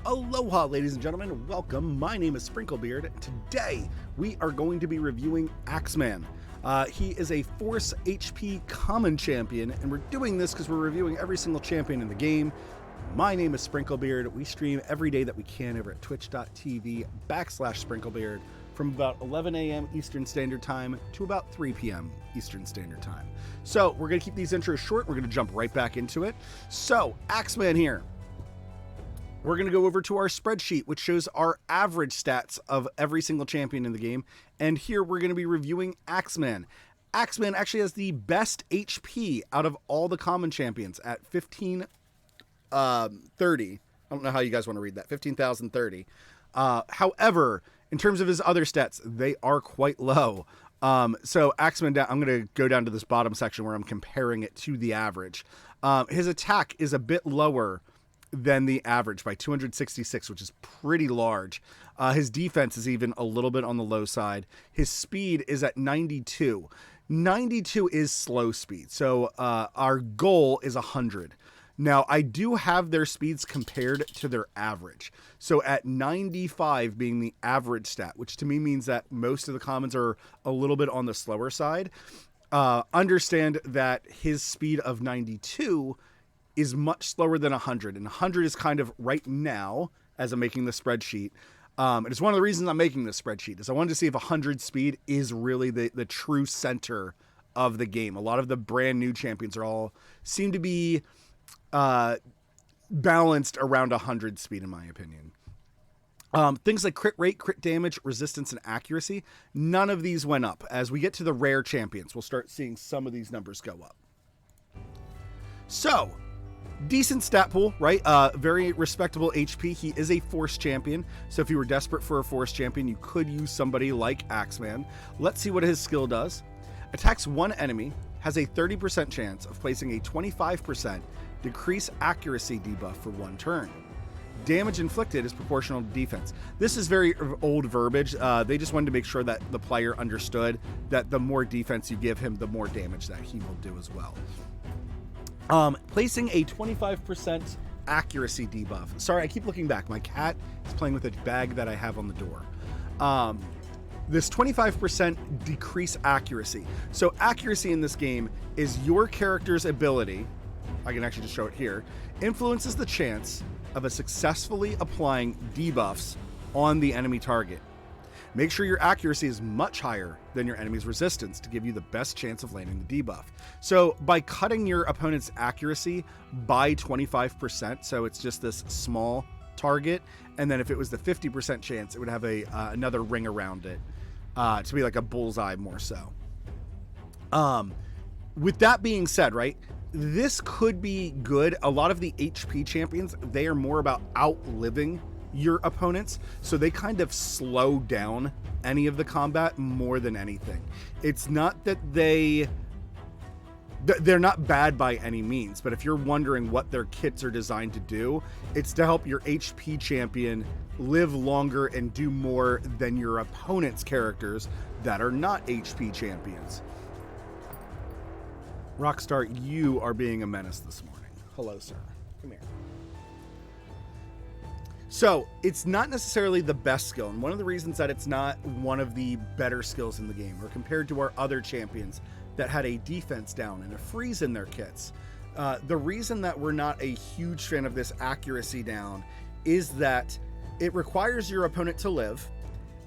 Aloha, ladies and gentlemen. Welcome. My name is SprinkleBeard. Today, we are going to be reviewing Axeman. He is a Force HP Common Champion, and we're doing this because we're reviewing every single champion in the game. My name is SprinkleBeard. We stream every day that we can over at twitch.tv/SprinkleBeard from about 11 a.m. Eastern Standard Time to about 3 p.m. Eastern Standard Time. So we're going to keep these intros short. We're going to jump right back into it. So, Axeman here. We're going to go over to our spreadsheet, which shows our average stats of every single champion in the game. And here we're going to be reviewing Axeman. Axeman actually has the best HP out of all the common champions at 1530. I don't know how you guys want to read that. 15,030. However, in terms of his other stats, they are quite low. So Axeman, I'm going to go down to this bottom section where I'm comparing it to the average. His attack is a bit lower than the average by 266, which is pretty large. His defense is even a little bit on the low side. His speed is at 92. 92 is slow speed. So our goal is 100. Now, I do have their speeds compared to their average. So at 95 being the average stat, which to me means that most of the commons are a little bit on the slower side, understand that his speed of 92 is much slower than 100. And 100 is kind of right now, as I'm making the spreadsheet. And it's one of the reasons I'm making this spreadsheet, is I wanted to see if 100 speed is really the true center of the game. A lot of the brand new champions seem to be balanced around 100 speed, in my opinion. Things like crit rate, crit damage, resistance, and accuracy, none of these went up. As we get to the rare champions, we'll start seeing some of these numbers go up. So, decent stat pool, right? Very respectable HP. He is a Force champion, so if you were desperate for a Force champion, you could use somebody like Axeman. Let's see what his skill does. Attacks one enemy, has a 30% chance of placing a 25% decrease accuracy debuff for one turn. Damage inflicted is proportional to defense. This is very old verbiage. They just wanted to make sure that the player understood that the more defense you give him, the more damage that he will do as well. Placing a 25% accuracy debuff. Sorry, I keep looking back. My cat is playing with a bag that I have on the door. This 25% decrease accuracy. So accuracy in this game is your character's ability, I can actually just show it here, influences the chance of successfully applying debuffs on the enemy target. Make sure your accuracy is much higher than your enemy's resistance to give you the best chance of landing the debuff. So by cutting your opponent's accuracy by 25%, so it's just this small target, and then if it was the 50% chance, it would have another ring around it to be like a bullseye more so. With that being said, right, this could be good. A lot of the HP champions, they are more about outliving your opponents, so they kind of slow down any of the combat more than anything. It's not that they're not bad by any means, but if you're wondering what their kits are designed to do, it's to help your HP champion live longer and do more than your opponent's characters that are not HP champions. Rockstar, you are being a menace this morning. Hello, sir. Come here. So, it's not necessarily the best skill, and one of the reasons that it's not one of the better skills in the game, or compared to our other champions that had a defense down and a freeze in their kits, the reason that we're not a huge fan of this accuracy down is that it requires your opponent to live,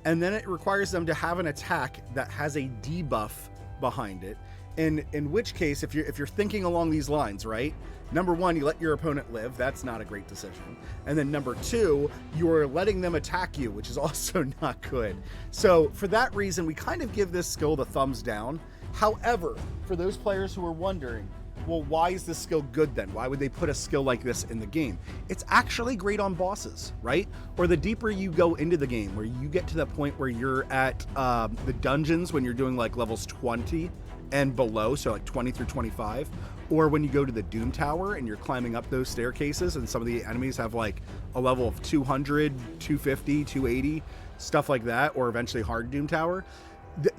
and then it requires them to have an attack that has a debuff behind it. In which case, if you're thinking along these lines, right? Number one, you let your opponent live. That's not a great decision. And then number two, you're letting them attack you, which is also not good. So for that reason, we kind of give this skill the thumbs down. However, for those players who are wondering, well, why is this skill good then? Why would they put a skill like this in the game? It's actually great on bosses, right? Or the deeper you go into the game, where you get to the point where you're at the dungeons when you're doing like levels 20 and below, so like 20 through 25, or when you go to the Doom Tower and you're climbing up those staircases and some of the enemies have like a level of 200, 250, 280, stuff like that, or eventually hard Doom Tower.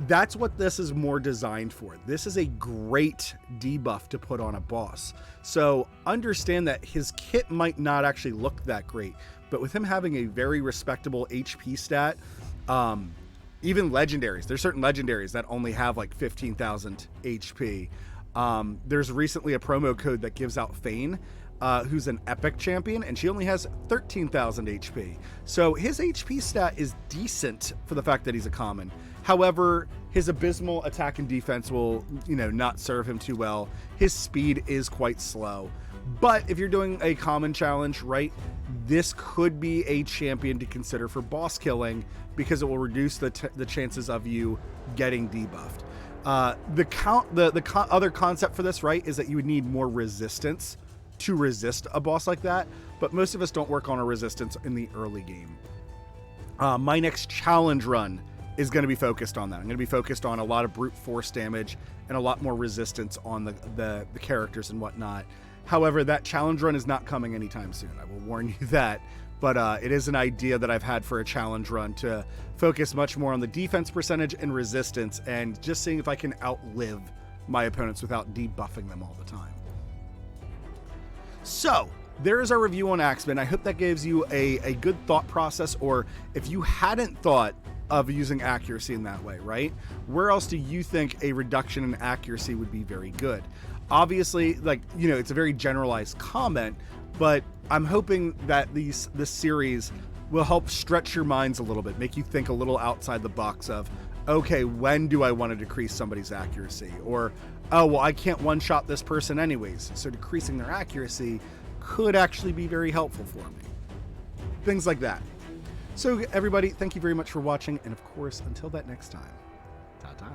That's what this is more designed for. This is a great debuff to put on a boss. So understand that his kit might not actually look that great, but with him having a very respectable HP stat, even legendaries, there's certain legendaries that only have like 15,000 HP. There's recently a promo code that gives out Fane, who's an epic champion, and she only has 13,000 HP. So his HP stat is decent for the fact that he's a common. However, his abysmal attack and defense will, not serve him too well. His speed is quite slow. But if you're doing a common challenge, right, this could be a champion to consider for boss killing because it will reduce the chances of you getting debuffed. The other concept for this, right, is that you would need more resistance to resist a boss like that, but most of us don't work on a resistance in the early game. My next challenge run is going to be focused on that. I'm going to be focused on a lot of brute force damage and a lot more resistance on the characters and whatnot. However, that challenge run is not coming anytime soon. I will warn you that, but it is an idea that I've had for a challenge run to focus much more on the defense percentage and resistance and just seeing if I can outlive my opponents without debuffing them all the time. So there is our review on Axeman. I hope that gives you a good thought process, or if you hadn't thought of using accuracy in that way, right? Where else do you think a reduction in accuracy would be very good? Obviously, it's a very generalized comment, but I'm hoping that this series will help stretch your minds a little bit, make you think a little outside the box of, okay, when do I want to decrease somebody's accuracy? Or, oh, well, I can't one-shot this person anyways, so decreasing their accuracy could actually be very helpful for me. Things like that. So everybody, thank you very much for watching, and of course, until that next time, ta-ta.